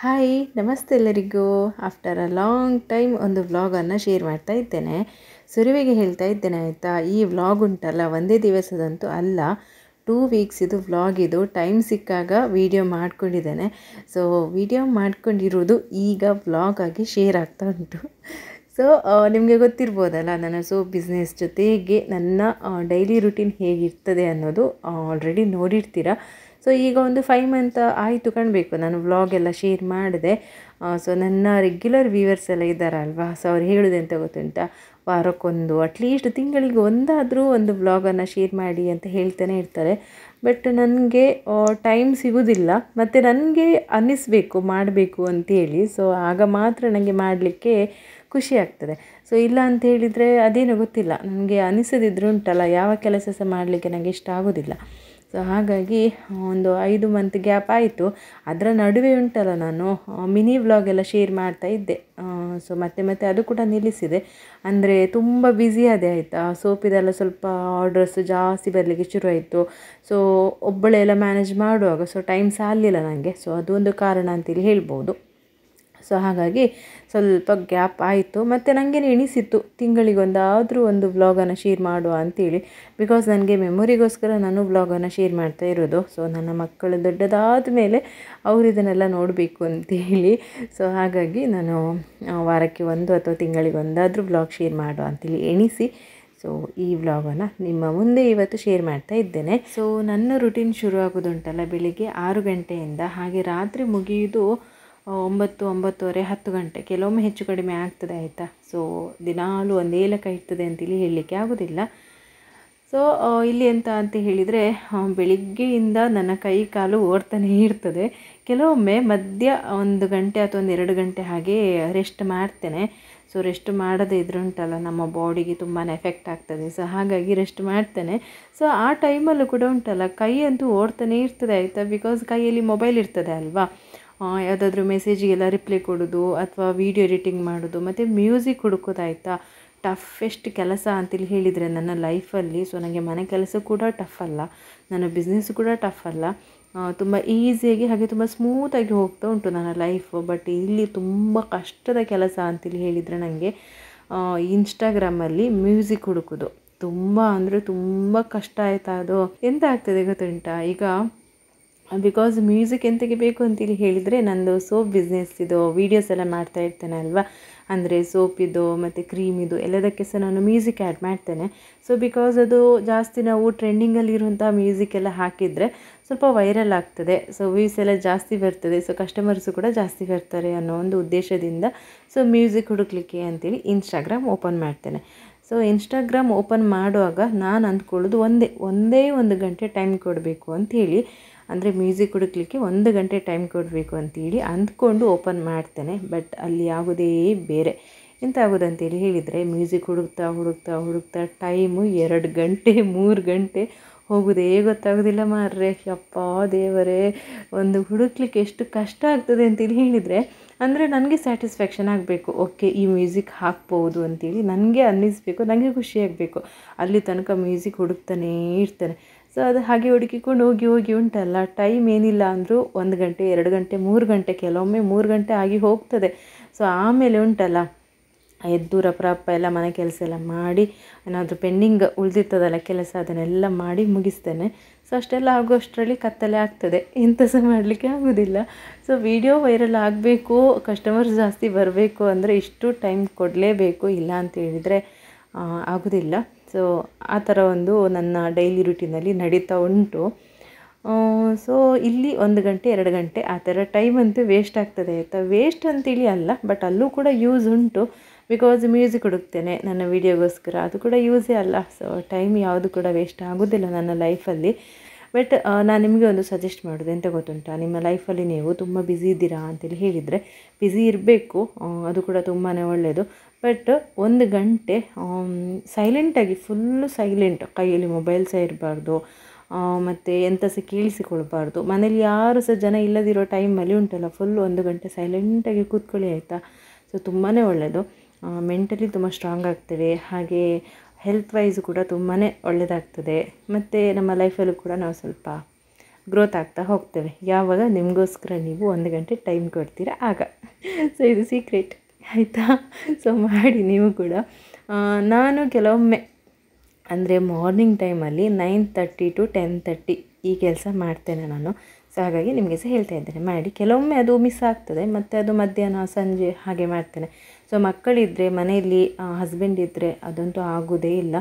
Hi ನಮಸ್ತೆ ಎಲ್ಲರಿಗೂ. After a long time ಒಂದು ವ್ಲಾಗನ್ನು ಶೇರ್ ಮಾಡ್ತಾ ಇದ್ದೇನೆ. ಸುರುವಿಗೆ ಹೇಳ್ತಾ ಇದ್ದೇನೆ ಆಯಿತಾ, ಈ ವ್ಲಾಗ್ ಉಂಟಲ್ಲ ಒಂದೇ ದಿವಸದಂತೂ ಅಲ್ಲ, 2 ವೀಕ್ಸ್ ಇದು ವ್ಲಾಗ್. ಇದು ಟೈಮ್ ಸಿಕ್ಕಾಗ ವಿಡಿಯೋ ಮಾಡ್ಕೊಂಡಿದ್ದೇನೆ. ಸೊ ವಿಡಿಯೋ ಮಾಡ್ಕೊಂಡಿರೋದು ಈಗ ವ್ಲಾಗ್ ಆಗಿ ಶೇರ್ ಆಗ್ತಾ ಉಂಟು. ಸೊ ನಿಮಗೆ ಗೊತ್ತಿರ್ಬೋದಲ್ಲ, ನನ್ನ ಸೋಪ್ ಬಿಸ್ನೆಸ್ ಜೊತೆಗೆ ನನ್ನ ಡೈಲಿ ರುಟೀನ್ ಹೇಗಿರ್ತದೆ ಅನ್ನೋದು ಆಲ್ರೆಡಿ ನೋಡಿರ್ತೀರ. ಸೊ ಈಗ ಒಂದು 5 ಮಂತ್ ಆಯಿತು ಕಾಣಬೇಕು ನಾನು ವ್ಲಾಗ್ ಎಲ್ಲ ಶೇರ್ ಮಾಡಿದೆ. ಸೊ ನನ್ನ ರೆಗ್ಯುಲರ್ ವ್ಯೂವರ್ಸ್ ಎಲ್ಲ ಇದ್ದಾರಲ್ವಾ, ಸೊ ಅವ್ರು ಹೇಳೋದು ಎಂತ ಗೊತ್ತುಂಟಾ, ವಾರಕ್ಕೊಂದು ಅಟ್ಲೀಸ್ಟ್ ತಿಂಗಳಿಗೆ ಒಂದಾದರೂ ಒಂದು ವ್ಲಾಗನ್ನು ಶೇರ್ ಮಾಡಿ ಅಂತ ಹೇಳ್ತಾನೆ ಇರ್ತಾರೆ. ಬಟ್ ನನಗೆ ಟೈಮ್ ಸಿಗೋದಿಲ್ಲ, ಮತ್ತು ನನಗೆ ಅನ್ನಿಸ್ಬೇಕು ಮಾಡಬೇಕು ಅಂತೇಳಿ. ಸೊ ಆಗ ಮಾತ್ರ ನನಗೆ ಮಾಡಲಿಕ್ಕೆ ಖುಷಿ ಆಗ್ತದೆ. ಸೊ ಇಲ್ಲ ಅಂತ ಹೇಳಿದರೆ ಅದೇನೋ ಗೊತ್ತಿಲ್ಲ, ನನಗೆ ಅನಿಸದಿದ್ರು ಉಂಟಲ್ಲ ಯಾವ ಕೆಲಸ ಸಹ ಮಾಡಲಿಕ್ಕೆ ನನಗೆ ಇಷ್ಟ ಆಗೋದಿಲ್ಲ. ಸೊ ಹಾಗಾಗಿ ಒಂದು 5 ಮಂತ್ ಗ್ಯಾಪ್ ಆಯಿತು. ಅದರ ನಡುವೆ ಉಂಟಲ್ಲ ನಾನು ಮಿನಿ ವ್ಲಾಗ್ ಎಲ್ಲ ಶೇರ್ ಮಾಡ್ತಾ ಇದ್ದೆ. ಸೊ ಮತ್ತೆ ಅದು ಕೂಡ ನಿಲ್ಲಿಸಿದೆ, ಅಂದರೆ ತುಂಬ ಬ್ಯುಸಿ ಅದೇ ಆಯಿತಾ. ಸೋಪಿದೆಲ್ಲ ಸ್ವಲ್ಪ ಆರ್ಡರ್ಸ್ ಜಾಸ್ತಿ ಬರಲಿಕ್ಕೆ ಶುರುವಾಯಿತು. ಸೊ ಒಬ್ಬಳೆ ಎಲ್ಲ ಮ್ಯಾನೇಜ್ ಮಾಡುವಾಗ ಸೊ ಟೈಮ್ ಸಾಲಿಲ್ಲ ನನಗೆ. ಸೊ ಅದೊಂದು ಕಾರಣ ಅಂತೇಳಿ ಹೇಳ್ಬೋದು. ಸೊ ಹಾಗಾಗಿ ಸ್ವಲ್ಪ ಗ್ಯಾಪ್ ಆಯಿತು. ಮತ್ತು ನನಗೆ ಎಣಿಸಿತ್ತು ತಿಂಗಳಿಗೊಂದಾದರೂ ಒಂದು ವ್ಲಾಗನ್ನು ಶೇರ್ ಮಾಡುವ ಅಂತೇಳಿ. ಬಿಕಾಸ್ ನನಗೆ ಮೆಮೊರಿಗೋಸ್ಕರ ನಾನು ವ್ಲಾಗನ್ನು ಶೇರ್ ಮಾಡ್ತಾ ಇರೋದು. ಸೊ ನನ್ನ ಮಕ್ಕಳು ದೊಡ್ಡದಾದ ಮೇಲೆ ಅವರು ಇದನ್ನೆಲ್ಲ ನೋಡಬೇಕು ಅಂತೇಳಿ. ಸೊ ಹಾಗಾಗಿ ನಾನು ವಾರಕ್ಕೆ ಒಂದು ಅಥವಾ ತಿಂಗಳಿಗೊಂದಾದರೂ ವ್ಲಾಗ್ ಶೇರ್ ಮಾಡುವ ಅಂತೇಳಿ ಎಣಿಸಿ ಸೊ ಈ ವ್ಲಾಗನ್ನು ನಿಮ್ಮ ಮುಂದೆ ಇವತ್ತು ಶೇರ್ ಮಾಡ್ತಾ ಇದ್ದೇನೆ. ಸೊ ನನ್ನ ರುಟೀನ್ ಶುರುವಾಗೋದುಂಟಲ್ಲ ಬೆಳಿಗ್ಗೆ 6 ಗಂಟೆಯಿಂದ, ಹಾಗೆ ರಾತ್ರಿ ಮುಗಿಯೋದು 9, 9:30, 10 ಗಂಟೆ, ಕೆಲವೊಮ್ಮೆ ಹೆಚ್ಚು ಕಡಿಮೆ ಆಗ್ತದೆ ಆಯಿತಾ. ಸೊ ದಿನಾಲೂ ಒಂದೇ ಲೆಕ್ಕ ಇರ್ತದೆ ಅಂತೇಳಿ ಹೇಳಲಿಕ್ಕೆ ಆಗೋದಿಲ್ಲ. ಸೊ ಇಲ್ಲಿ ಎಂತ ಅಂತ ಹೇಳಿದರೆ, ಬೆಳಿಗ್ಗೆಯಿಂದ ನನ್ನ ಕೈ ಕಾಲು ಓಡ್ತಾನೇ ಇರ್ತದೆ. ಕೆಲವೊಮ್ಮೆ ಮಧ್ಯ 1 ಗಂಟೆ ಅಥವಾ 2 ಗಂಟೆ ಹಾಗೆ ರೆಸ್ಟ್ ಮಾಡ್ತೇನೆ. ಸೊ ರೆಸ್ಟ್ ಮಾಡದೇ ಇದ್ರೆ ಉಂಟಲ್ಲ ನಮ್ಮ ಬಾಡಿಗೆ ತುಂಬಾ ಎಫೆಕ್ಟ್ ಆಗ್ತದೆ. ಸೊ ಹಾಗಾಗಿ ರೆಸ್ಟ್ ಮಾಡ್ತೇನೆ. ಸೊ ಆ ಟೈಮಲ್ಲೂ ಕೂಡ ಉಂಟಲ್ಲ ಕೈ ಅಂತೂ ಓಡ್ತಾನೇ ಇರ್ತದೆ ಆಯಿತಾ. ಬಿಕಾಸ್ ಕೈಯಲ್ಲಿ ಮೊಬೈಲ್ ಇರ್ತದೆ ಅಲ್ವಾ, ಯಾವುದಾದ್ರೂ ಮೆಸೇಜಿಗೆಲ್ಲ ರಿಪ್ಲೈ ಕೊಡೋದು ಅಥವಾ ವೀಡಿಯೋ ಎಡಿಟಿಂಗ್ ಮಾಡೋದು ಮತ್ತು ಮ್ಯೂಸಿಕ್ ಹುಡುಕೋದಾಯ್ತಾ. ಟಫೆಸ್ಟ್ ಕೆಲಸ ಅಂತೇಳಿ ಹೇಳಿದರೆ ನನ್ನ ಲೈಫಲ್ಲಿ. ಸೊ ನನಗೆ ಮನೆ ಕೆಲಸ ಕೂಡ ಟಫ್ ಅಲ್ಲ, ನನ್ನ ಬಿಸ್ನೆಸ್ ಕೂಡ ಟಫ್ ಅಲ್ಲ, ತುಂಬ ಈಸಿಯಾಗಿ ಹಾಗೆ ತುಂಬ ಸ್ಮೂತಾಗಿ ಹೋಗ್ತಾ ಉಂಟು ನನ್ನ ಲೈಫು. ಬಟ್ ಇಲ್ಲಿ ತುಂಬ ಕಷ್ಟದ ಕೆಲಸ ಅಂತೇಳಿ ಹೇಳಿದರೆ ನನಗೆ ಇನ್ಸ್ಟಾಗ್ರಾಮಲ್ಲಿ ಮ್ಯೂಸಿಕ್ ಹುಡುಕೋದು ತುಂಬ ಅಂದರೆ ತುಂಬ ಕಷ್ಟ ಆಯಿತಾ. ಅದು ಎಂತ ಆಗ್ತದೆ ಗೊತ್ತುಂಟಾ, ಈಗ ಬಿಕಾಸ್ ಮ್ಯೂಸಿಕ್ ಎಂತಕ್ಕೆ ಬೇಕು ಅಂತೇಳಿ ಹೇಳಿದರೆ, ನಂದು ಸೋಪ್ ಬಿಸ್ನೆಸ್ ಇದು ವೀಡಿಯೋಸ್ ಎಲ್ಲ ಮಾಡ್ತಾ ಇರ್ತೇನೆ ಅಲ್ವಾ, ಅಂದರೆ ಸೋಪಿದು ಮತ್ತು ಕ್ರೀಮಿದು ಎಲ್ಲದಕ್ಕೆ ಸಹ ನಾನು ಮ್ಯೂಸಿಕ್ ಆ್ಯಡ್ ಮಾಡ್ತೇನೆ. ಸೊ ಬಿಕಾಸ್ ಅದು ಜಾಸ್ತಿ ನಾವು ಟ್ರೆಂಡಿಂಗಲ್ಲಿರುವಂಥ ಮ್ಯೂಸಿಕ್ ಎಲ್ಲ ಹಾಕಿದರೆ ಸ್ವಲ್ಪ ವೈರಲ್ ಆಗ್ತದೆ. ಸೊ ವ್ಯೂಸ್ ಎಲ್ಲ ಜಾಸ್ತಿ ಬರ್ತದೆ. ಸೊ ಕಸ್ಟಮರ್ಸು ಕೂಡ ಜಾಸ್ತಿ ಬರ್ತಾರೆ ಅನ್ನೋ ಒಂದು ಉದ್ದೇಶದಿಂದ ಸೊ ಮ್ಯೂಸಿಕ್ ಹುಡುಕ್ಲಿಕ್ಕೆ ಅಂತೇಳಿ ಇನ್ಸ್ಟಾಗ್ರಾಮ್ ಓಪನ್ ಮಾಡ್ತೇನೆ. ಸೊ ಇನ್ಸ್ಟಾಗ್ರಾಮ್ ಓಪನ್ ಮಾಡುವಾಗ ನಾನು ಅಂದ್ಕೊಳ್ಳೋದು ಒಂದೇ 1 ಗಂಟೆ ಟೈಮ್ ಕೊಡಬೇಕು ಅಂಥೇಳಿ, ಅಂದರೆ ಮ್ಯೂಸಿಕ್ ಹುಡುಕ್ಲಿಕ್ಕೆ 1 ಗಂಟೆ ಟೈಮ್ ಕೊಡಬೇಕು ಅಂತೇಳಿ ಅಂದ್ಕೊಂಡು ಓಪನ್ ಮಾಡ್ತೇನೆ. ಬಟ್ ಅಲ್ಲಿ ಆಗೋದೇ ಬೇರೆ. ಎಂತ ಆಗೋದಂತೇಳಿ ಹೇಳಿದರೆ, ಮ್ಯೂಸಿಕ್ ಹುಡುಕ್ತಾ ಟೈಮು 2 ಗಂಟೆ 3 ಗಂಟೆ ಹೋಗೋದೇ ಗೊತ್ತಾಗೋದಿಲ್ಲ ಮಾರ್ರೆ. ಯಪ್ಪ ದೇವರೇ, ಒಂದು ಹುಡುಕ್ಲಿಕ್ಕೆ ಎಷ್ಟು ಕಷ್ಟ ಆಗ್ತದೆ ಅಂತೇಳಿ ಹೇಳಿದರೆ, ಅಂದರೆ ನನಗೆ ಸ್ಯಾಟಿಸ್ಫ್ಯಾಕ್ಷನ್ ಆಗಬೇಕು, ಓಕೆ ಈ ಮ್ಯೂಸಿಕ್ ಹಾಕ್ಬೋದು ಅಂತೇಳಿ ನನಗೆ ಅನ್ನಿಸ್ಬೇಕು, ನನಗೆ ಖುಷಿಯಾಗಬೇಕು. ಅಲ್ಲಿ ತನಕ ಮ್ಯೂಸಿಕ್ ಹುಡುಕ್ತಾನೇ ಇರ್ತೇನೆ. ಸೊ ಅದು ಹಾಗೆ ಹುಡುಕಿಕೊಂಡು ಹೋಗಿ ಉಂಟಲ್ಲ, ಟೈಮ್ ಏನಿಲ್ಲ ಅಂದರೂ 1 ಗಂಟೆ 2 ಗಂಟೆ 3 ಗಂಟೆ, ಕೆಲವೊಮ್ಮೆ 3 ಗಂಟೆ ಆಗಿ ಹೋಗ್ತದೆ. ಸೊ ಆಮೇಲೆ ಉಂಟಲ್ಲ ಎದ್ದು ರಪ್ಪ ಎಲ್ಲ ಮನೆ ಕೆಲಸ ಎಲ್ಲ ಮಾಡಿ, ಏನಾದರೂ ಪೆಂಡಿಂಗ್ ಉಳಿದಿರ್ತದಲ್ಲ ಕೆಲಸ ಅದನ್ನೆಲ್ಲ ಮಾಡಿ ಮುಗಿಸ್ತೇನೆ. ಸೊ ಅಷ್ಟೆಲ್ಲ ಆಗೋಷ್ಟರಲ್ಲಿ ಕತ್ತಲೆ ಆಗ್ತದೆ, ಎಂತ ಸಹ ಮಾಡಲಿಕ್ಕೆ ಆಗೋದಿಲ್ಲ. ಸೊ ವಿಡಿಯೋ ವೈರಲ್ ಆಗಬೇಕು, ಕಸ್ಟಮರ್ಸ್ ಜಾಸ್ತಿ ಬರಬೇಕು ಅಂದರೆ ಇಷ್ಟು ಟೈಮ್ ಕೊಡಲೇಬೇಕು, ಇಲ್ಲ ಅಂತ ಹೇಳಿದರೆ ಆಗೋದಿಲ್ಲ. ಸೊ ಆ ಥರ ಒಂದು ನನ್ನ ಡೈಲಿ ರುಟೀನಲ್ಲಿ ನಡೀತಾ ಉಂಟು. ಸೊ ಇಲ್ಲಿ 1 ಗಂಟೆ 2 ಗಂಟೆ ಆ ಥರ ಟೈಮ್ ಅಂತೂ ವೇಸ್ಟ್ ಆಗ್ತದೆ ಆಯಿತಾ. ವೇಸ್ಟ್ ಅಂತೇಳಿ ಅಲ್ಲ, ಬಟ್ ಅಲ್ಲೂ ಕೂಡ ಯೂಸ್ ಉಂಟು. ಬಿಕಾಸ್ ಮ್ಯೂಸಿಕ್ ಹುಡುಕ್ತೇನೆ ನನ್ನ ವೀಡಿಯೋಗೋಸ್ಕರ, ಅದು ಕೂಡ ಯೂಸೇ ಅಲ್ಲ. ಸೊ ಟೈಮ್ ಯಾವುದು ಕೂಡ ವೇಸ್ಟ್ ಆಗೋದಿಲ್ಲ ನನ್ನ ಲೈಫಲ್ಲಿ. ಬಟ್ ನಾನು ನಿಮಗೆ ಒಂದು ಸಜೆಸ್ಟ್ ಮಾಡೋದು ಎಂತ ಗೊತ್ತುಂಟಾ, ನಿಮ್ಮ ಲೈಫಲ್ಲಿ ನೀವು ತುಂಬ ಬ್ಯುಸಿ ಇದ್ದೀರಾ ಅಂತೇಳಿ ಹೇಳಿದರೆ, ಬ್ಯುಸಿ ಇರಬೇಕು, ಅದು ಕೂಡ ತುಂಬಾ ಒಳ್ಳೆಯದು. ಬಟ್ 1 ಗಂಟೆ ಸೈಲೆಂಟಾಗಿ, ಫುಲ್ಲು ಸೈಲೆಂಟ್, ಕೈಯಲ್ಲಿ ಮೊಬೈಲ್ ಸಹ ಇರಬಾರ್ದು, ಮತ್ತು ಎಂಥ ಸಹ ಕೇಳಿಸಿಕೊಳ್ಬಾರ್ದು. ಮನೇಲಿ ಯಾರು ಸಹ ಜನ ಇಲ್ಲದಿರೋ ಟೈಮಲ್ಲಿ ಉಂಟಲ್ಲ, ಫುಲ್ 1 ಗಂಟೆ ಸೈಲೆಂಟಾಗಿ ಕೂತ್ಕೊಳ್ಳಿ ಆಯಿತಾ. ಸೊ ತುಂಬಾ ಒಳ್ಳೆಯದು, ಮೆಂಟಲಿ ತುಂಬ ಸ್ಟ್ರಾಂಗ್ ಆಗ್ತೇವೆ, ಹಾಗೆ ಹೆಲ್ತ್ ವೈಸು ಕೂಡ ತುಂಬಾ ಒಳ್ಳೆಯದಾಗ್ತದೆ. ಮತ್ತು ನಮ್ಮ ಲೈಫಲ್ಲೂ ಕೂಡ ನಾವು ಸ್ವಲ್ಪ ಗ್ರೋತ್ ಆಗ್ತಾ ಹೋಗ್ತೇವೆ. ಯಾವಾಗ ನಿಮಗೋಸ್ಕರ ನೀವು 1 ಗಂಟೆ ಟೈಮ್ ಕೊಡ್ತೀರಾ ಆಗ. ಸೊ ಇದು ಸೀಕ್ರೆಟ್ ಆಯಿತಾ. ಸೊ ಮಾಡಿ ನೀವು ಕೂಡ. ನಾನು ಕೆಲವೊಮ್ಮೆ ಅಂದರೆ ಮಾರ್ನಿಂಗ್ ಟೈಮಲ್ಲಿ 9:30 to 10:30 ಈ ಕೆಲಸ ಮಾಡ್ತೇನೆ ನಾನು. ಸೊ ಹಾಗಾಗಿ ನಿಮಗೆ ಸಹ ಹೇಳ್ತಾ ಇದ್ದೇನೆ ಮಾಡಿ. ಕೆಲವೊಮ್ಮೆ ಅದು ಮಿಸ್ ಆಗ್ತದೆ, ಮತ್ತು ಅದು ಮಧ್ಯಾಹ್ನ ಸಂಜೆ ಹಾಗೆ ಮಾಡ್ತೇನೆ. ಸೊ ಮಕ್ಕಳಿದ್ದರೆ ಮನೆಯಲ್ಲಿ ಹಸ್ಬೆಂಡ್ ಇದ್ದರೆ ಅದಂತೂ ಆಗೋದೇ ಇಲ್ಲ.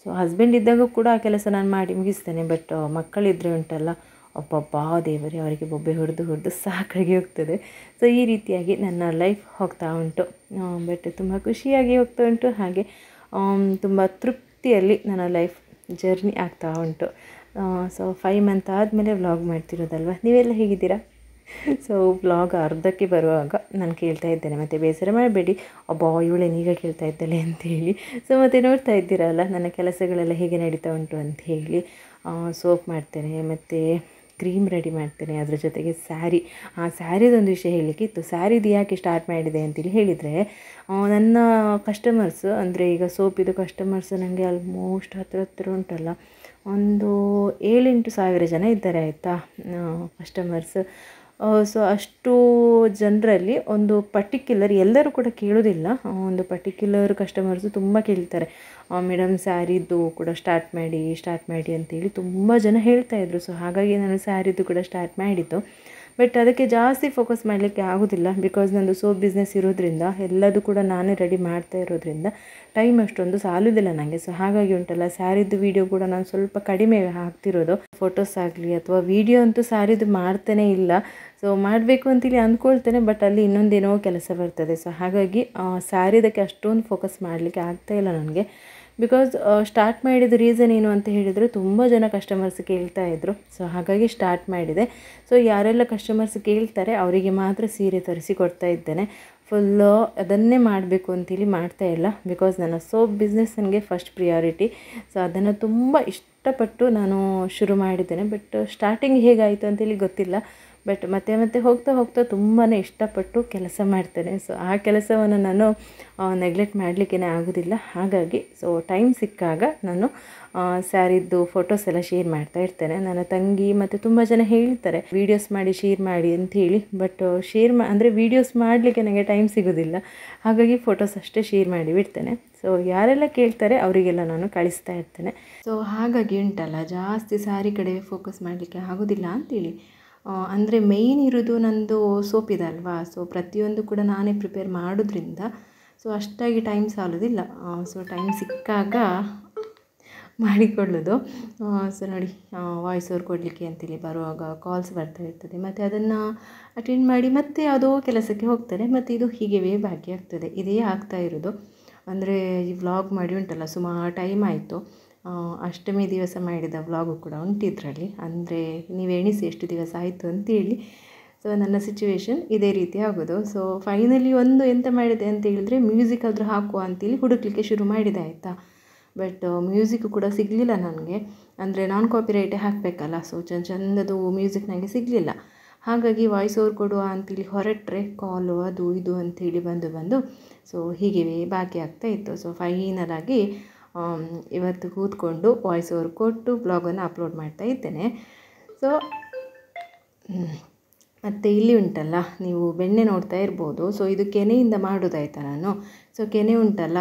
ಸೊ ಹಸ್ಬೆಂಡ್ ಇದ್ದಾಗ ಕೂಡ ಆ ಕೆಲಸ ನಾನು ಮಾಡಿ ಮುಗಿಸ್ತೇನೆ. ಬಟ್ ಮಕ್ಕಳಿದ್ದರೆ ಉಂಟಲ್ಲ, ಅಬ್ಬಬ್ಬಾ ದೇವರೇ, ಅವರಿಗೆ ಬೊಬ್ಬೆ ಹೊಡೆದು ಸಾಕಾಗಿ ಹೋಗ್ತದೆ. ಸೊ ಈ ರೀತಿಯಾಗಿ ನನ್ನ ಲೈಫ್ ಹೋಗ್ತಾ ಉಂಟು. ಬಟ್ ತುಂಬ ಖುಷಿಯಾಗಿ ಹೋಗ್ತಾ ಉಂಟು. ಹಾಗೆ ತುಂಬ ತೃಪ್ತಿಯಲ್ಲಿ ನನ್ನ ಲೈಫ್ ಜರ್ನಿ ಆಗ್ತಾ ಉಂಟು. ಸೊ 5 ಮಂತ್ ಆದಮೇಲೆ ವ್ಲಾಗ್ ಮಾಡ್ತಿರೋದಲ್ವ. ನೀವೆಲ್ಲ ಹೇಗಿದ್ದೀರಾ? ಸೊ ವ್ಲಾಗ್ ಅರ್ಧಕ್ಕೆ ಬರುವಾಗ ನಾನು ಕೇಳ್ತಾ ಇದ್ದೇನೆ, ಮತ್ತು ಬೇಸರ ಮಾಡಬೇಡಿ, ಅಬ್ಬಾ ಇವಳೇನೀಗ ಕೇಳ್ತಾ ಇದ್ದಾಳೆ ಅಂಥೇಳಿ. ಸೊ ಮತ್ತು ನೋಡ್ತಾ ಇದ್ದೀರಲ್ಲ ನನ್ನ ಕೆಲಸಗಳೆಲ್ಲ ಹೇಗೆ ನಡೀತಾ ಉಂಟು ಅಂಥೇಳಿ. ಸೋಪ್ ಮಾಡ್ತೇನೆ, ಮತ್ತು ಕ್ರೀಮ್ ರೆಡಿ ಮಾಡ್ತೇನೆ, ಅದರ ಜೊತೆಗೆ ಸ್ಯಾರಿ. ಆ ಸ್ಯಾರಿದೊಂದು ವಿಷಯ ಹೇಳಲಿಕ್ಕಿತ್ತು. ಸ್ಯಾರಿದು ಯಾಕೆ ಸ್ಟಾರ್ಟ್ ಮಾಡಿದೆ ಅಂತೇಳಿ ಹೇಳಿದರೆ, ನನ್ನ ಕಸ್ಟಮರ್ಸ್ ಅಂದರೆ ಈಗ ಸೋಪಿದು ಕಸ್ಟಮರ್ಸ್ ನನಗೆ ಆಲ್ಮೋಸ್ಟ್ ಹತ್ರ ಉಂಟಲ್ಲ ಒಂದು 7-8 ಸಾವಿರ ಜನ ಇದ್ದಾರೆ ಆಯಿತಾ ಕಸ್ಟಮರ್ಸ್. ಸೊ ಅಷ್ಟು ಜನರಲ್ಲಿ ಒಂದು ಪರ್ಟಿಕ್ಯುಲರ್, ಎಲ್ಲರೂ ಕೂಡ ಕೇಳೋದಿಲ್ಲ, ಒಂದು ಪರ್ಟಿಕ್ಯುಲರ್ ಕಸ್ಟಮರ್ಸು ತುಂಬ ಕೇಳ್ತಾರೆ, ಮೇಡಮ್ ಸ್ಯಾರಿದ್ದು ಕೂಡ ಸ್ಟಾರ್ಟ್ ಮಾಡಿ ಅಂತೇಳಿ ತುಂಬ ಜನ ಹೇಳ್ತಾಯಿದ್ರು. ಸೊ ಹಾಗಾಗಿ ನಾನು ಸ್ಯಾರಿದ್ದು ಕೂಡ ಸ್ಟಾರ್ಟ್ ಮಾಡಿದ್ದು. ಬಟ್ ಅದಕ್ಕೆ ಜಾಸ್ತಿ ಫೋಕಸ್ ಮಾಡಲಿಕ್ಕೆ ಆಗೋದಿಲ್ಲ, ಬಿಕಾಸ್ ನಂದು ಸೋಪ್ ಬಿಸ್ನೆಸ್ ಇರೋದ್ರಿಂದ ಎಲ್ಲದು ಕೂಡ ನಾನೇ ರೆಡಿ ಮಾಡ್ತಾ ಇರೋದ್ರಿಂದ ಟೈಮ್ ಅಷ್ಟೊಂದು ಸಾಲೋದಿಲ್ಲ ನನಗೆ. ಸೊ ಹಾಗಾಗಿ ಉಂಟಲ್ಲ, ಸ್ಯಾರಿದ್ದು ವೀಡಿಯೋ ಕೂಡ ನಾನು ಸ್ವಲ್ಪ ಕಡಿಮೆ ಹಾಕ್ತಿರೋದು. ಫೋಟೋಸ್ ಆಗಲಿ ಅಥವಾ ವೀಡಿಯೋ ಅಂತೂ ಸ್ಯಾರಿದ್ದು ಮಾಡ್ತಾನೇ ಇಲ್ಲ. ಸೊ ಮಾಡಬೇಕು ಅಂತೇಳಿ ಅಂದ್ಕೊಳ್ತೇನೆ, ಬಟ್ ಅಲ್ಲಿ ಇನ್ನೊಂದೇನೋ ಕೆಲಸ ಬರ್ತದೆ. ಸೊ ಹಾಗಾಗಿ ಸ್ಯಾರಿದಕ್ಕೆ ಅಷ್ಟೊಂದು ಫೋಕಸ್ ಮಾಡಲಿಕ್ಕೆ ಆಗ್ತಾಯಿಲ್ಲ ನನಗೆ. ಬಿಕಾಸ್ ಸ್ಟಾರ್ಟ್ ಮಾಡಿದ ರೀಸನ್ ಏನು ಅಂತ ಹೇಳಿದರೆ, ತುಂಬ ಜನ ಕಸ್ಟಮರ್ಸ್ ಕೇಳ್ತಾಯಿದ್ರು. ಸೊ ಹಾಗಾಗಿ ಸ್ಟಾರ್ಟ್ ಮಾಡಿದೆ. ಸೊ ಯಾರೆಲ್ಲ ಕಸ್ಟಮರ್ಸ್ ಕೇಳ್ತಾರೆ ಅವರಿಗೆ ಮಾತ್ರ ಸೀರೆ ತರಿಸಿ ಕೊಡ್ತಾ ಇದ್ದೇನೆ. ಫುಲ್ಲು ಅದನ್ನೇ ಮಾಡಬೇಕು ಅಂತೇಳಿ ಮಾಡ್ತಾಯಿಲ್ಲ. ಬಿಕಾಸ್ ನನ್ನ ಸೋಪ್ ಬಿಸ್ನೆಸ್ ನನಗೆ ಫಸ್ಟ್ ಪ್ರಿಯಾರಿಟಿ. ಸೊ ಅದನ್ನು ತುಂಬ ಇಷ್ಟಪಟ್ಟು ನಾನು ಶುರು ಮಾಡಿದ್ದೇನೆ. ಬಟ್ ಸ್ಟಾರ್ಟಿಂಗ್ ಹೇಗಾಯಿತು ಅಂತೇಳಿ ಗೊತ್ತಿಲ್ಲ. ಬಟ್ ಮತ್ತೆ ಹೋಗ್ತಾ ತುಂಬಾ ಇಷ್ಟಪಟ್ಟು ಕೆಲಸ ಮಾಡ್ತೇನೆ. ಸೊ ಆ ಕೆಲಸವನ್ನು ನಾನು ನೆಗ್ಲೆಕ್ಟ್ ಮಾಡಲಿಕ್ಕೇ ಆಗೋದಿಲ್ಲ. ಹಾಗಾಗಿ ಸೊ ಟೈಮ್ ಸಿಕ್ಕಾಗ ನಾನು ಸ್ಯಾರಿದ್ದು ಫೋಟೋಸ್ ಎಲ್ಲ ಶೇರ್ ಮಾಡ್ತಾ ಇರ್ತೇನೆ. ನನ್ನ ತಂಗಿ ಮತ್ತು ತುಂಬ ಜನ ಹೇಳ್ತಾರೆ ವೀಡಿಯೋಸ್ ಮಾಡಿ ಶೇರ್ ಮಾಡಿ ಅಂಥೇಳಿ. ಬಟ್ ಅಂದರೆ ವೀಡಿಯೋಸ್ ಮಾಡಲಿಕ್ಕೆ ನನಗೆ ಟೈಮ್ ಸಿಗೋದಿಲ್ಲ. ಹಾಗಾಗಿ ಫೋಟೋಸ್ ಅಷ್ಟೇ ಶೇರ್ ಮಾಡಿ ಬಿಡ್ತೇನೆ. ಸೊ ಯಾರೆಲ್ಲ ಕೇಳ್ತಾರೆ ಅವರಿಗೆಲ್ಲ ನಾನು ಕಳಿಸ್ತಾ ಇರ್ತೇನೆ. ಸೊ ಹಾಗಾಗಿ ಉಂಟಲ್ಲ, ಜಾಸ್ತಿ ಸ್ಯಾರಿ ಕಡೆ ಫೋಕಸ್ ಮಾಡಲಿಕ್ಕೆ ಆಗೋದಿಲ್ಲ ಅಂಥೇಳಿ. ಅಂದರೆ ಮೇಯ್ನ್ ಇರೋದು ನನ್ನದು ಸೋಪ್ ಇದೆ ಅಲ್ವಾ. ಸೊ ಪ್ರತಿಯೊಂದು ಕೂಡ ನಾನೇ ಪ್ರಿಪೇರ್ ಮಾಡೋದ್ರಿಂದ ಸೊ ಅಷ್ಟಾಗಿ ಟೈಮ್ ಸಾಲೋದಿಲ್ಲ. ಸೊ ಟೈಮ್ ಸಿಕ್ಕಾಗ ಮಾಡಿಕೊಳ್ಳೋದು. ಸೊ ನೋಡಿ, ವಾಯ್ಸ್ ಓವರ್ ಕೊಡಲಿಕ್ಕೆ ಅಂತೇಳಿ ಬರುವಾಗ ಕಾಲ್ಸ್ ಬರ್ತಾ ಇರ್ತದೆ, ಮತ್ತು ಅದನ್ನು ಅಟೆಂಡ್ ಮಾಡಿ ಮತ್ತೆ ಯಾವುದೋ ಕೆಲಸಕ್ಕೆ ಹೋಗ್ತಾರೆ. ಮತ್ತು ಇದು ಹೀಗೆವೇ ಬಾಕಿ ಆಗ್ತದೆ, ಇದೇ ಆಗ್ತಾ ಇರೋದು. ಅಂದರೆ ಈ ವ್ಲಾಗ್ ಮಾಡಿ ಉಂಟಲ್ಲ ಸುಮಾರು ಟೈಮ್ ಆಯಿತು. ಅಷ್ಟಮಿ ದಿವಸ ಮಾಡಿದ ವ್ಲಾಗು ಕೂಡ ಉಂಟಿದ್ರಲ್ಲಿ. ಅಂದರೆ ನೀವು ಎಣಿಸಿ ಎಷ್ಟು ದಿವಸ ಆಯಿತು ಅಂತೇಳಿ. ಸೊ ನನ್ನ ಸಿಚುವೇಶನ್ ಇದೇ ರೀತಿ ಆಗೋದು. ಸೊ ಫೈನಲಿ ಎಂತ ಮಾಡಿದೆ ಅಂತ ಹೇಳಿದ್ರೆ, ಮ್ಯೂಸಿಕ್ ಆದರೂ ಹಾಕುವ ಅಂತೇಳಿ ಹುಡುಕ್ಲಿಕ್ಕೆ ಶುರು ಮಾಡಿದೆ ಆಯಿತಾ. ಬಟ್ ಮ್ಯೂಸಿಕ್ ಕೂಡ ಸಿಗಲಿಲ್ಲ ನನಗೆ. ಅಂದರೆ ನಾನ್ ಕಾಪಿರೈಟೇ ಹಾಕಬೇಕಲ್ಲ. ಸೊ ಚಂದದು ಮ್ಯೂಸಿಕ್ ನನಗೆ ಸಿಗಲಿಲ್ಲ. ಹಾಗಾಗಿ ವಾಯ್ಸ್ ಓವರ್ ಕೊಡುವ ಅಂತೇಳಿ ಹೊರಟ್ರೆ ಕಾಲು ಅದು ಇದು ಅಂಥೇಳಿ ಬಂದು ಸೊ ಹೀಗೆ ಬಾಕಿ ಆಗ್ತಾಯಿತ್ತು. ಸೊ ಫೈನಲಾಗಿ ಇವತ್ತು ಕೂತ್ಕೊಂಡು ವಾಯ್ಸ್ ಓವರ್ ಕೊಟ್ಟು ಬ್ಲಾಗನ್ನು ಅಪ್ಲೋಡ್ ಮಾಡ್ತಾ ಇದ್ದೇನೆ. ಸೊ ಮತ್ತು ಇಲ್ಲಿ ಉಂಟಲ್ಲ, ನೀವು ಬೆಣ್ಣೆ ನೋಡ್ತಾ ಇರ್ಬೋದು. ಸೊ ಇದು ಕೆನೆಯಿಂದ ಮಾಡೋದಾಯ್ತಾ ನಾನು. ಸೊ ಕೆನೆ ಉಂಟಲ್ಲ,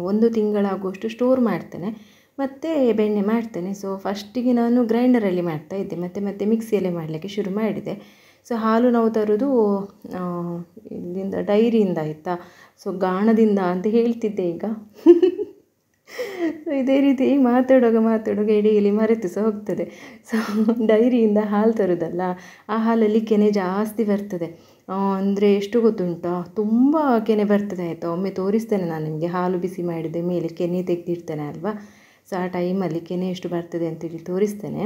1 ತಿಂಗಳಾಗುವಷ್ಟು ಸ್ಟೋರ್ ಮಾಡ್ತೇನೆ, ಮತ್ತು ಬೆಣ್ಣೆ ಮಾಡ್ತೇನೆ. ಸೊ ಫಸ್ಟಿಗೆ ನಾನು ಗ್ರೈಂಡರಲ್ಲಿ ಮಾಡ್ತಾಯಿದ್ದೆ, ಮತ್ತೆ ಮಿಕ್ಸಿಯಲ್ಲೇ ಮಾಡಲಿಕ್ಕೆ ಶುರು ಮಾಡಿದೆ. ಸೊ ಹಾಲು ನಾವು ತರೋದು ಇಲ್ಲಿಂದ ಡೈರಿಯಿಂದ ಆಯಿತಾ. ಸೊ ಗಾಣದಿಂದ ಅಂತ ಹೇಳ್ತಿದ್ದೆ ಈಗ. ಸೊ ಇದೇ ರೀತಿ ಮಾತಾಡುವಾಗ ಇಡೀಲಿ ಮರೆತು ಸಹ ಹೋಗ್ತದೆ. ಸೊ ಡೈರಿಯಿಂದ ಹಾಲು ತರೋದಲ್ಲ, ಆ ಹಾಲಲ್ಲಿ ಕೆನೆ ಜಾಸ್ತಿ ಬರ್ತದೆ. ಅಂದರೆ ಎಷ್ಟು ಗೊತ್ತುಂಟಾ, ತುಂಬ ಕೆನೆ ಬರ್ತದೆ ಆಯಿತಾ. ಒಮ್ಮೆ ತೋರಿಸ್ತೇನೆ ನಾನು ನಿಮಗೆ, ಹಾಲು ಬಿಸಿ ಮಾಡಿದ ಮೇಲೆ ಕೆನೆ ತೆಗೆದಿಡ್ತೇನೆ ಅಲ್ವಾ. ಸೊ ಆ ಟೈಮಲ್ಲಿ ಕೆನೆ ಎಷ್ಟು ಬರ್ತದೆ ಅಂತೇಳಿ ತೋರಿಸ್ತೇನೆ.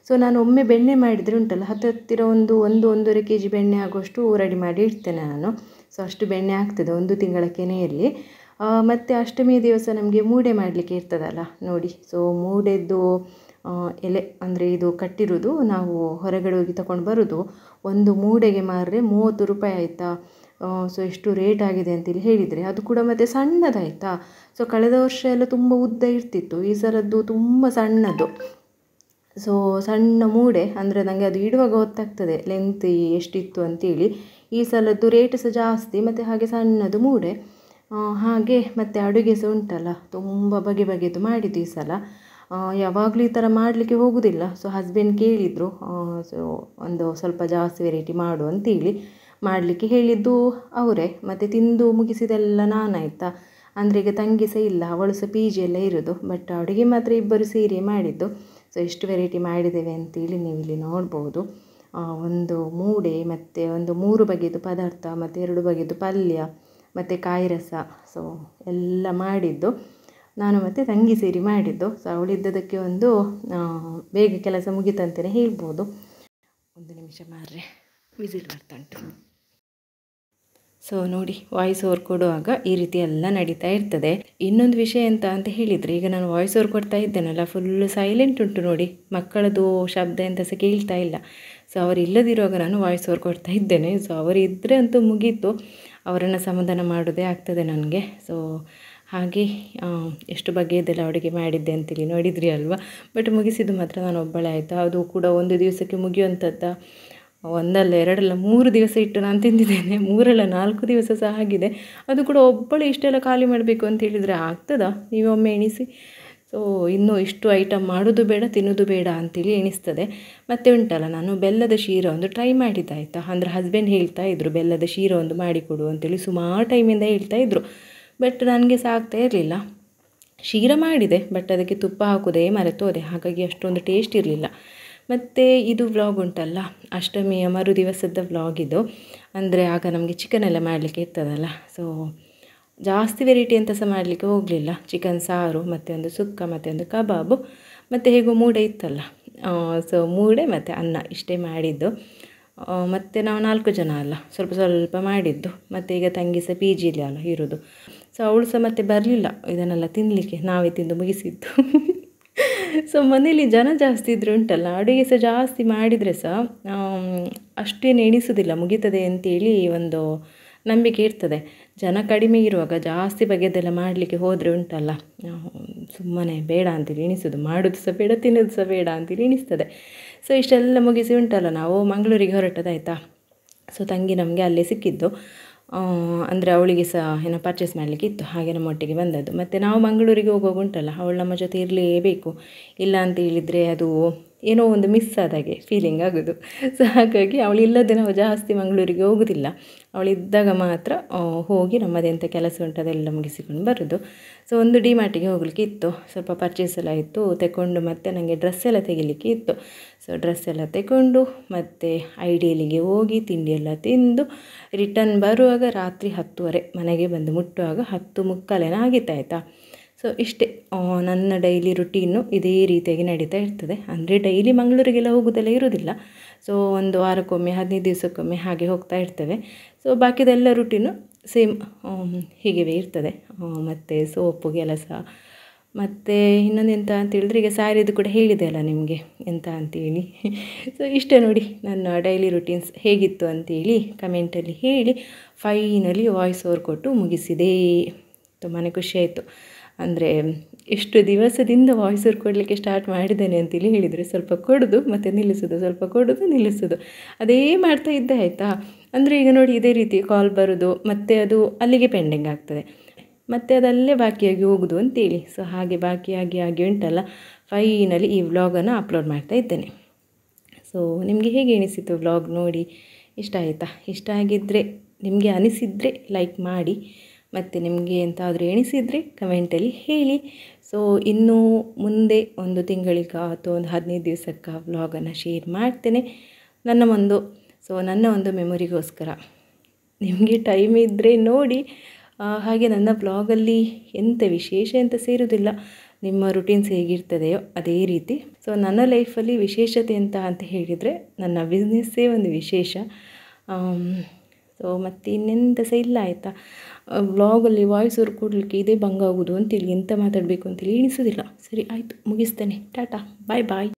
ಸೊ ನಾನು ಒಮ್ಮೆ ಬೆಣ್ಣೆ ಮಾಡಿದರೆ ಉಂಟಲ್ಲ, ಹತ್ತಿರ 1-1.5 kg ಬೆಣ್ಣೆ ಆಗುವಷ್ಟು ರೆಡಿ ಮಾಡಿ ಇಡ್ತೇನೆ ನಾನು. ಸೊ ಅಷ್ಟು ಬೆಣ್ಣೆ ಆಗ್ತದೆ 1 ತಿಂಗಳ ಕೆನೆಯಲ್ಲಿ. ಮತ್ತು ಅಷ್ಟಮಿಯ ದಿವಸ ನಮಗೆ ಮೂಡೆ ಮಾಡಲಿಕ್ಕೆ ಇರ್ತದಲ್ಲ ನೋಡಿ. ಸೊ ಮೂಡೆದ್ದು ಎಲೆ ಅಂದರೆ ಇದು ಕಟ್ಟಿರೋದು ನಾವು ಹೊರಗಡೆ ಹೋಗಿ ತಗೊಂಡು ಬರೋದು. ಒಂದು ಮೂಡೆಗೆ ಮಾರಿದ್ರೆ 30 ರೂಪಾಯಿ ಆಯಿತಾ. ಸೊ ಎಷ್ಟು ರೇಟ್ ಆಗಿದೆ ಅಂತೇಳಿ ಹೇಳಿದರೆ, ಅದು ಕೂಡ ಮತ್ತು ಸಣ್ಣದಾಯಿತಾ. ಸೊ ಕಳೆದ ವರ್ಷ ಎಲ್ಲ ತುಂಬ ಉದ್ದ ಇರ್ತಿತ್ತು, ಈ ಸಲದ್ದು ತುಂಬ ಸಣ್ಣದು. ಸೊ ಸಣ್ಣ ಮೂಡೆ ಅಂದರೆ ನನಗೆ ಅದು ಇಡುವಾಗ ಗೊತ್ತಾಗ್ತದೆ ಲೆಂತ್ ಎಷ್ಟಿತ್ತು ಅಂತೇಳಿ. ಈ ಸಲದ್ದು ರೇಟ್ ಸಹ ಜಾಸ್ತಿ ಮತ್ತು ಹಾಗೆ ಸಣ್ಣದು ಮೂಡೆ. ಹಾಗೆ ಮತ್ತು ಅಡುಗೆ ಸಹ ಉಂಟಲ್ಲ, ತುಂಬ ಬಗೆ ಬಗೆದು ಮಾಡಿದ್ದು ಈ ಸಲ. ಯಾವಾಗಲೂ ಈ ಥರ ಮಾಡಲಿಕ್ಕೆ ಹೋಗೋದಿಲ್ಲ. ಸೊ ಹಸ್ಬೆಂಡ್ ಕೇಳಿದರು, ಸೊ ಒಂದು ಸ್ವಲ್ಪ ಜಾಸ್ತಿ ವೆರೈಟಿ ಮಾಡು ಅಂತೇಳಿ ಮಾಡಲಿಕ್ಕೆ ಹೇಳಿದ್ದು ಅವರೇ. ಮತ್ತು ತಿಂದು ಮುಗಿಸಿದೆಲ್ಲ ನಾನಾಯ್ತಾ, ಅಂದರೆ ಈಗ ತಂಗಿ ಸಹ ಇಲ್ಲ, ಅವಳು ಸಹ ಪಿ ಜಿ ಎಲ್ಲ ಇರೋದು. ಬಟ್ ಅಡುಗೆ ಮಾತ್ರ ಇಬ್ಬರು ಸೇರಿ ಮಾಡಿದ್ದು. ಸೊ ಎಷ್ಟು ವೆರೈಟಿ ಮಾಡಿದ್ದೇವೆ ಅಂತೇಳಿ ನೀವಿಲ್ಲಿ ನೋಡ್ಬೋದು. ಒಂದು ಮೂಡೆ ಮತ್ತು ಒಂದು 3 ಬಗೆದು ಪದಾರ್ಥ ಮತ್ತು 2 ಬಗೆದು ಪಲ್ಯ ಮತ್ತು ಕಾಯಿ ರಸ. ಸೊ ಎಲ್ಲ ಮಾಡಿದ್ದು ನಾನು ಮತ್ತು ತಂಗಿ ಸೇರಿ ಮಾಡಿದ್ದು. ಸೊ ಅವಳಿದ್ದದಕ್ಕೆ ಒಂದು ಬೇಗ ಕೆಲಸ ಮುಗಿತಂತಲೇ ಹೇಳ್ಬೋದು. 1 ನಿಮಿಷ ಮಾರ್ರೆ, ವಿಸಿಲ್ ಬರ್ತಾ ಉಂಟು. ಸೊ ನೋಡಿ, ವಾಯ್ಸ್ ಓವರ್ ಕೊಡುವಾಗ ಈ ರೀತಿ ಎಲ್ಲ ನಡೀತಾ ಇರ್ತದೆ. ಇನ್ನೊಂದು ವಿಷಯ ಎಂತ ಅಂತ ಹೇಳಿದರೆ, ಈಗ ನಾನು ವಾಯ್ಸ್ ಓವರ್ ಕೊಡ್ತಾ ಇದ್ದೇನಲ್ಲ, ಫುಲ್ಲು ಸೈಲೆಂಟ್ ಉಂಟು ನೋಡಿ, ಮಕ್ಕಳದು ಶಬ್ದ ಎಂತ ಸಹ ಕೇಳ್ತಾ ಇಲ್ಲ. ಸೊ ಅವರು ಇಲ್ಲದಿರುವಾಗ ನಾನು ವಾಯ್ಸ್ ಓವರ್ ಕೊಡ್ತಾ ಇದ್ದೇನೆ. ಸೊ ಅವರಿದ್ದರೆ ಅಂತೂ ಮುಗೀತು, ಅವರನ್ನು ಸಮಾಧಾನ ಮಾಡೋದೇ ಆಗ್ತದೆ ನನಗೆ. ಸೊ ಹಾಗೆ ಎಷ್ಟು ಬಗೆಯದೆಲ್ಲ ಅಡುಗೆ ಮಾಡಿದ್ದೆ ಅಂತೇಳಿ ನೋಡಿದ್ರಿ ಅಲ್ವಾ. ಬಟ್ ಮುಗಿಸಿದ್ದು ಮಾತ್ರ ನಾನು ಒಬ್ಬಳೇ ಆಯಿತಾ. ಅದು ಕೂಡ ಒಂದು ದಿವಸಕ್ಕೆ ಮುಗಿಯುವಂಥದ್ದು. 1 ಅಲ್ಲ 2 ಅಲ್ಲ 3 ದಿವಸ ಇಟ್ಟು ನಾನು ತಿಂದಿದ್ದೇನೆ. 3 ಅಲ್ಲ 4 ದಿವಸ ಸಹ ಆಗಿದೆ. ಅದು ಕೂಡ ಒಬ್ಬಳು ಇಷ್ಟೆಲ್ಲ ಖಾಲಿ ಮಾಡಬೇಕು ಅಂತ ಹೇಳಿದರೆ ಆಗ್ತದಾ? ನೀವೊಮ್ಮೆ ಎಣಿಸಿ. ಸೊ ಇನ್ನೂ ಇಷ್ಟು ಐಟಮ್ ಮಾಡೋದು ಬೇಡ, ತಿನ್ನೋದು ಬೇಡ ಅಂತೇಳಿ ಎಣಿಸ್ತದೆ. ಮತ್ತು ಉಂಟಲ್ಲ, ನಾನು ಬೆಲ್ಲದ ಶೀರ ಒಂದು ಟ್ರೈ ಮಾಡಿದ್ದಾಯ್ತಾ. ಅಂದರೆ ಹಸ್ಬೆಂಡ್ ಹೇಳ್ತಾ ಇದ್ದರು ಬೆಲ್ಲದ ಶೀರ ಒಂದು ಮಾಡಿಕೊಡು ಅಂತೇಳಿ, ಸುಮಾರು ಟೈಮಿಂದ ಹೇಳ್ತಾ ಇದ್ದರು. ಬಟ್ ನನಗೆ ಸಹ ಆಗ್ತಾ ಇರಲಿಲ್ಲ. ಶೀರ ಮಾಡಿದೆ, ಬಟ್ ಅದಕ್ಕೆ ತುಪ್ಪ ಹಾಕೋದೇ ಮರೆತೋದೆ, ಹಾಗಾಗಿ ಅಷ್ಟೊಂದು ಟೇಸ್ಟ್ ಇರಲಿಲ್ಲ. ಮತ್ತು ಇದು ವ್ಲಾಗ್ ಉಂಟಲ್ಲ, ಅಷ್ಟಮಿಯ ಮರು ದಿವಸದ ವ್ಲಾಗ್ ಇದು. ಅಂದರೆ ಆಗ ನಮಗೆ ಚಿಕನ್ ಎಲ್ಲ ಮಾಡಲಿಕ್ಕೆ ಇರ್ತದಲ್ಲ. ಸೊ ಜಾಸ್ತಿ ವೆರೈಟಿ ಅಂತ ಸಹ ಮಾಡಲಿಕ್ಕೆ ಹೋಗಲಿಲ್ಲ. ಚಿಕನ್ ಸಾರು ಮತ್ತು ಒಂದು ಸುಕ್ಕ ಮತ್ತು ಒಂದು ಕಬಾಬು ಮತ್ತು ಹೇಗೋ ಮೂಡೆ ಇತ್ತಲ್ಲ. ಸೊ ಮೂಡೆ ಮತ್ತು ಅನ್ನ ಇಷ್ಟೇ ಮಾಡಿದ್ದು. ಮತ್ತು ನಾವು 4 ಜನ ಅಲ್ಲ, ಸ್ವಲ್ಪ ಸ್ವಲ್ಪ ಮಾಡಿದ್ದು. ಮತ್ತು ಈಗ ತಂಗಿ ಸಹ ಪಿ ಜಿಲಿ ಅಲ್ಲ ಇರೋದು. ಸೊ ಅವಳು ಸಹ ಮತ್ತೆ ಬರಲಿಲ್ಲ ಇದನ್ನೆಲ್ಲ ತಿನ್ನಲಿಕ್ಕೆ, ನಾವೇ ತಿಂದು ಮುಗಿಸಿದ್ದು. ಸೊ ಮನೇಲಿ ಜನ ಜಾಸ್ತಿ ಇದ್ದರೆ ಉಂಟಲ್ಲ, ಅಡುಗೆ ಸಹ ಜಾಸ್ತಿ ಮಾಡಿದರೆ ಸಹ ಅಷ್ಟೇನು ಎಣಿಸೋದಿಲ್ಲ, ಮುಗೀತದೆ ಅಂತೇಳಿ ಒಂದು ನಂಬಿಕೆ ಇರ್ತದೆ. ಜನ ಕಡಿಮೆ ಇರುವಾಗ ಜಾಸ್ತಿ ಬಗೆದೆಲ್ಲ ಮಾಡಲಿಕ್ಕೆ ಹೋದರೆ ಉಂಟಲ್ಲ, ಸುಮ್ಮನೆ ಬೇಡ ಅಂತೇಳಿ ಎಣಿಸೋದು. ಮಾಡೋದು ಸಹ ಬೇಡ, ತಿನ್ನೋದು ಸಹ ಬೇಡ ಅಂತೇಳಿ ಎಣಿಸ್ತದೆ. ಸೊ ಇಷ್ಟೆಲ್ಲ ಮುಗಿಸಿ ಉಂಟಲ್ಲ, ನಾವು ಮಂಗಳೂರಿಗೆ ಹೊರಟದಾಯ್ತಾ. ಸೊ ತಂಗಿ ನಮಗೆ ಅಲ್ಲೇ ಸಿಕ್ಕಿದ್ದು. ಅಂದರೆ ಅವಳಿಗೆ ಸಹ ಏನೋ ಪರ್ಚೇಸ್ ಮಾಡಲಿಕ್ಕೆ ಇತ್ತು, ಹಾಗೆ ನಮ್ಮೊಟ್ಟಿಗೆ ಬಂದದ್ದು. ಮತ್ತು ನಾವು ಮಂಗಳೂರಿಗೆ ಹೋಗುವಾಗ ಉಂಟಲ್ಲ, ಅವಳು ನಮ್ಮ ಜೊತೆ ಇರಲೇಬೇಕು. ಇಲ್ಲ ಅಂತ ಹೇಳಿದರೆ ಅದು ಏನೋ ಒಂದು ಮಿಸ್ ಆದಾಗೆ ಫೀಲಿಂಗ್ ಆಗೋದು. ಸೊ ಹಾಗಾಗಿ ಅವಳಿಲ್ಲದೆ ನಾವು ಜಾಸ್ತಿ ಮಂಗಳೂರಿಗೆ ಹೋಗೋದಿಲ್ಲ. ಅವಳಿದ್ದಾಗ ಮಾತ್ರ ಹೋಗಿ ನಮ್ಮದೆಂಥ ಕೆಲಸ ಉಂಟು ಅದೆಲ್ಲ ಮುಗಿಸಿಕೊಂಡು ಬರೋದು. ಸೊ ಒಂದು ಡಿಮಾರ್ಟಿಗೆ ಹೋಗಲಿಕ್ಕೆ ಇತ್ತು, ಸ್ವಲ್ಪ ಪರ್ಚೇಸ್ ಎಲ್ಲ ಇತ್ತು ತಗೊಂಡು. ಮತ್ತು ನನಗೆ ಡ್ರೆಸ್ ಎಲ್ಲ ತೆಗಿಲಿಕ್ಕೆ ಇತ್ತು. ಸೊ ಡ್ರೆಸ್ ಎಲ್ಲ ತಗೊಂಡು ಮತ್ತು ಐಡಿಯಲಿಗೆ ಹೋಗಿ ತಿಂಡಿ ಎಲ್ಲ ತಿಂದು ರಿಟರ್ನ್ ಬರುವಾಗ ರಾತ್ರಿ 10:30 ಮನೆಗೆ ಬಂದು ಮುಟ್ಟುವಾಗ 10:45 ಆಗಿತ್ತಾಯ್ತಾ. ಸೊ ಇಷ್ಟೇ ನನ್ನ ಡೈಲಿ ರುಟೀನು ಇದೇ ರೀತಿಯಾಗಿ ನಡೀತಾ ಇರ್ತದೆ. ಅಂದರೆ ಡೈಲಿ ಮಂಗಳೂರಿಗೆಲ್ಲ ಹೋಗೋದೆಲ್ಲ ಇರೋದಿಲ್ಲ. ಸೊ ಒಂದು ವಾರಕ್ಕೊಮ್ಮೆ 15 ದಿವಸಕ್ಕೊಮ್ಮೆ ಹಾಗೆ ಹೋಗ್ತಾ ಇರ್ತೇವೆ. ಸೊ ಬಾಕಿದೆಲ್ಲ ರುಟೀನು ಸೇಮ್ ಹೀಗೆ ಇರ್ತದೆ. ಮತ್ತು ಸೋಪು ಕೆಲಸ, ಮತ್ತು ಇನ್ನೊಂದು ಎಂತ ಅಂತೇಳಿದ್ರೆ, ಈಗ ಸ್ಯಾರಿದು ಕೂಡ ಹೇಳಿದೆ ಅಲ್ಲ ನಿಮಗೆ ಎಂತ ಅಂತೇಳಿ. ಸೊ ಇಷ್ಟೇ ನೋಡಿ ನನ್ನ ಡೈಲಿ ರುಟೀನ್ಸ್ ಹೇಗಿತ್ತು ಅಂತೇಳಿ ಕಮೆಂಟಲ್ಲಿ ಹೇಳಿ. ಫೈನಲಿ ವಾಯ್ಸ್ ಓವರ್ ಕೊಟ್ಟು ಮುಗಿಸಿದೆ. ತುಂಬಾ ಖುಷಿಯಾಯಿತು. ಅಂದರೆ ಎಷ್ಟು ದಿವಸದಿಂದ ವಾಯ್ಸ್ ಓವರ್ ಕೊಡಲಿಕ್ಕೆ ಸ್ಟಾರ್ಟ್ ಮಾಡಿದ್ದೇನೆ ಅಂತೇಳಿ ಹೇಳಿದರೆ, ಸ್ವಲ್ಪ ಕೊಡೋದು ಮತ್ತು ನಿಲ್ಲಿಸೋದು, ಸ್ವಲ್ಪ ಕೊಡೋದು ನಿಲ್ಲಿಸೋದು, ಅದೇ ಮಾಡ್ತಾ ಇದ್ದೆ ಆಯಿತಾ. ಅಂದರೆ ಈಗ ನೋಡಿ ಇದೇ ರೀತಿ ಕಾಲ್ ಬರೋದು, ಮತ್ತು ಅದು ಅಲ್ಲಿಗೆ ಪೆಂಡಿಂಗ್ ಆಗ್ತದೆ, ಮತ್ತು ಅದಲ್ಲೇ ಬಾಕಿಯಾಗಿ ಹೋಗೋದು ಅಂತೇಳಿ. ಸೊ ಹಾಗೆ ಬಾಕಿಯಾಗಿ ಉಂಟಲ್ಲ, ಫೈನಲಿ ಈ ವ್ಲಾಗನ್ನು ಅಪ್ಲೋಡ್ ಮಾಡ್ತಾ ಇದ್ದೇನೆ. ಸೊ ನಿಮಗೆ ಹೇಗೆ ಎನಿಸಿತು ವ್ಲಾಗ್ ನೋಡಿ? ಇಷ್ಟ ಆಯಿತಾ? ಇಷ್ಟ ಆಗಿದ್ದರೆ, ನಿಮಗೆ ಅನಿಸಿದರೆ ಲೈಕ್ ಮಾಡಿ, ಮತ್ತು ನಿಮಗೆ ಎಂತಾದರೂ ಎಣಿಸಿದರೆ ಕಮೆಂಟಲ್ಲಿ ಹೇಳಿ. ಸೊ ಇನ್ನೂ ಮುಂದೆ 1 ತಿಂಗಳಿಗ ಅಥವಾ ಒಂದು 15 ದಿವಸಕ್ಕ ವ್ಲಾಗನ್ನು ಶೇರ್ ಮಾಡ್ತೇನೆ, ನನ್ನ ಒಂದು ಮೆಮೊರಿಗೋಸ್ಕರ. ನಿಮಗೆ ಟೈಮ್ ಇದ್ದರೆ ನೋಡಿ. ಹಾಗೆ ನನ್ನ ವ್ಲಾಗಲ್ಲಿ ಎಂಥ ವಿಶೇಷ ಅಂತ ಸೇರೋದಿಲ್ಲ, ನಿಮ್ಮ ರುಟೀನ್ಸ್ ಹೇಗಿರ್ತದೆಯೋ ಅದೇ ರೀತಿ. ಸೊ ನನ್ನ ಲೈಫಲ್ಲಿ ವಿಶೇಷತೆ ಅಂತ ಹೇಳಿದರೆ ನನ್ನ ಬಿಸ್ನೆಸ್ಸೇ ಒಂದು ವಿಶೇಷ. ಸೊ ಮತ್ತು ಇನ್ನೆಂತ ಸಹ ಇಲ್ಲ ಆಯಿತಾ. ವ್ಲಾಗಲ್ಲಿ ವಾಯ್ಸ್ ಓವರ್ ಕೊಡಲಿಕ್ಕೆ ಇದೇ ಭಂಗ ಆಗೋದು ಅಂತೇಳಿ ಎಂತ ಮಾತಾಡಬೇಕು ಅಂತೇಳಿ ಎಣಿಸೋದಿಲ್ಲ. ಸರಿ ಆಯಿತು, ಮುಗಿಸ್ತೇನೆ. ಟಾಟಾ, ಬಾಯ್ ಬಾಯ್.